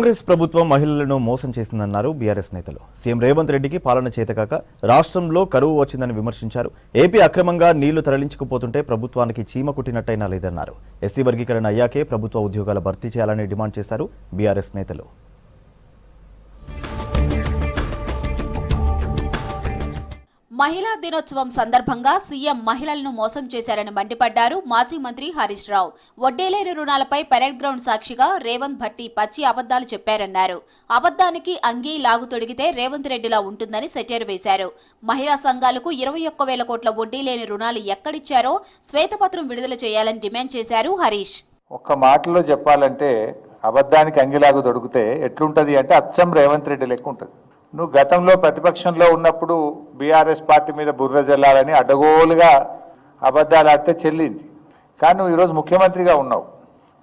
కాంగ్రెస్ ప్రభుత్వం మహిళలను మోసం చేసిందన్నారు బీఆర్ఎస్ నేతలు. సీఎం రేవంత్ రెడ్డికి పాలన చేతకాక రాష్ట్రంలో కరువు వచ్చిందని విమర్శించారు. ఏపీ అక్రమంగా నీళ్లు తరలించుకుపోతుంటే ప్రభుత్వానికి చీమ కుట్టినట్టయినా లేదన్నారు. ఎస్సీ వర్గీకరణ అయ్యాకే ప్రభుత్వ ఉద్యోగాల భర్తీ చేయాలని డిమాండ్ చేశారు బీఆర్ఎస్ నేతలు. మహిళా దినోత్సవం సందర్భంగా సీఎం మహిళలను మోసం చేశారని మండిపడ్డారు మాజీ మంత్రి హరీష్ రావు. వడ్డీలేని రుణాలపై పెరేడ్ గ్రౌండ్ సాక్షిగా రేవంత్ భట్టి పచ్చి అబద్దాలు చెప్పారన్నారు. అబద్దానికి అంగీ లాగు తొడిగితే రేవంత్ రెడ్డిలా ఉంటుందని సెటైర్ వేశారు. మహిళా సంఘాలకు 21,000 కోట్ల వడ్డీలేని రుణాలు ఎక్కడిచ్చారో శ్వేతపత్రం విడుదల చేయాలని డిమాండ్ చేశారు హరీష్. ఒక్క మాటలో చెప్పాలంటే అబద్దానికి అంగిలాగు దొడిగితే ఎట్లుంటది అంటే అచ్చం రేవంత్ రెడ్డి లెక్క ఉంటుంది. నువ్వు గతంలో ప్రతిపక్షంలో ఉన్నప్పుడు బీఆర్ఎస్ పార్టీ మీద బుర్ర జల్లాలని అడ్డగోలుగా అబద్ధాలు ఆడితే చెల్లింది. కానీ నువ్వు ఈరోజు ముఖ్యమంత్రిగా ఉన్నావు.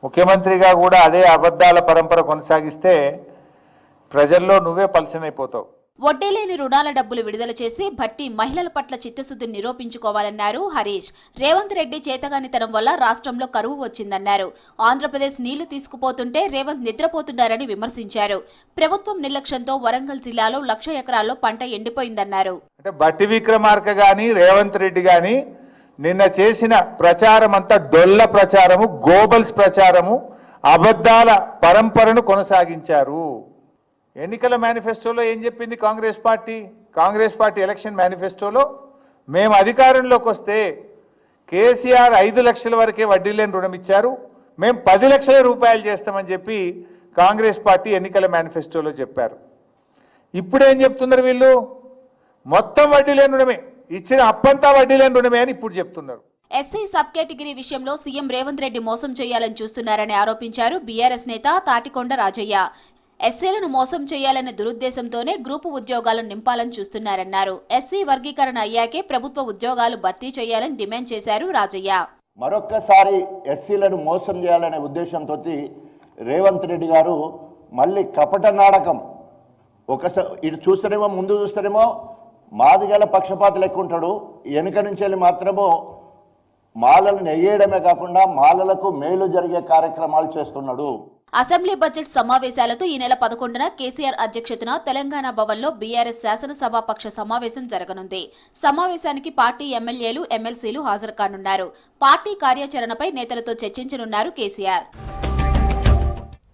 ముఖ్యమంత్రిగా కూడా అదే అబద్ధాల పరంపర కొనసాగిస్తే ప్రజల్లో నువ్వే పలచనైపోతావు. వడ్డీలేని రుణాల డబ్బులు విడుదల చేసి భట్టి మహిళల పట్ల చిత్తశుద్ధిని నిరూపించుకోవాలన్నారు హరీష్. రేవంత్ రెడ్డి చేతగానితనం వల్ల రాష్ట్రంలో కరువు వచ్చిందన్నారు. ఆంధ్రప్రదేశ్ నీళ్లు తీసుకుపోతుంటే రేవంత్ నిద్రపోతున్నారని విమర్శించారు. ప్రభుత్వం నిర్లక్ష్యంతో వరంగల్ జిల్లాలో 1,00,000 ఎకరాల్లో పంట ఎండిపోయిందన్నారు. అంటే భట్టి విక్రమార్క గాని రేవంత్ రెడ్డి గాని నిన్న చేసిన ప్రచారం అంతా డొల్ల ప్రచారము, గోబల్స్ ప్రచారము, అబద్ధాల పరంపరను కొనసాగించారు. ఎన్నికల మేనిఫెస్టోలో ఏం చెప్పింది కాంగ్రెస్ పార్టీ ఎలక్షన్ మేనిఫెస్టోలో మేము అధికారంలోకి వస్తే కేసీఆర్ 5 లక్షల వరకే వడ్డీ లేని రుణం ఇచ్చారు, మేము 10 లక్షల రూపాయలు చేస్తామని చెప్పి కాంగ్రెస్ పార్టీ ఎన్నికల మేనిఫెస్టోలో చెప్పారు. ఇప్పుడేం చెప్తున్నారు వీళ్ళు? మొత్తం వడ్డీ లేని రుణమే, ఇచ్చిన అప్పంతా వడ్డీ లేని రుణమే అని ఇప్పుడు చెప్తున్నారు. ఎస్సీ సబ్ కేటగిరీ విషయంలో సీఎం రేవంత్ రెడ్డి మోసం చేయాలని చూస్తున్నారని ఆరోపించారు బీఆర్ఎస్ నేత తాటికొండ రాజయ్య. ఎస్సీలను మోసం చేయాలనే దురుద్దేశంతోనే గ్రూపు ఉద్యోగాలను నింపాలని చూస్తున్నారన్నారు. ఎస్సీ వర్గీకరణ అయ్యాకే ప్రభుత్వ ఉద్యోగాలు భర్తీ చేయాలని డిమాండ్ చేశారు రాజయ్య. మరొక్కసారి ఎస్సీలను మోసం చేయాలనే ఉద్దేశంతో రేవంత్ రెడ్డి గారు మళ్ళీ కపట నాటకం. ఒకసారి ఇటు చూస్తేనేమో, ముందు చూస్తేనేమో మాదిగల పక్షపాత లెక్క ఉంటాడు, వెనుక నుంచి వెళ్ళి మాత్రమో మాలలను నెయ్యడమే కాకుండా మాలలకు మేలు జరిగే కార్యక్రమాలు చేస్తున్నాడు. అసెంబ్లీ బడ్జెట్ సమావేశాలతో ఈ నెల 11న కేసీఆర్ అధ్యక్షతన తెలంగాణ భవన్లో బీఆర్ఎస్ శాసనసభాపక్ష సమావేశం జరగనుంది. సమావేశానికి పార్టీ ఎమ్మెల్యేలు, ఎమ్మెల్సీలు హాజరు కానున్నారు. పార్టీ కార్యాచరణపై నేతలతో చర్చించనున్నారు కేసీఆర్.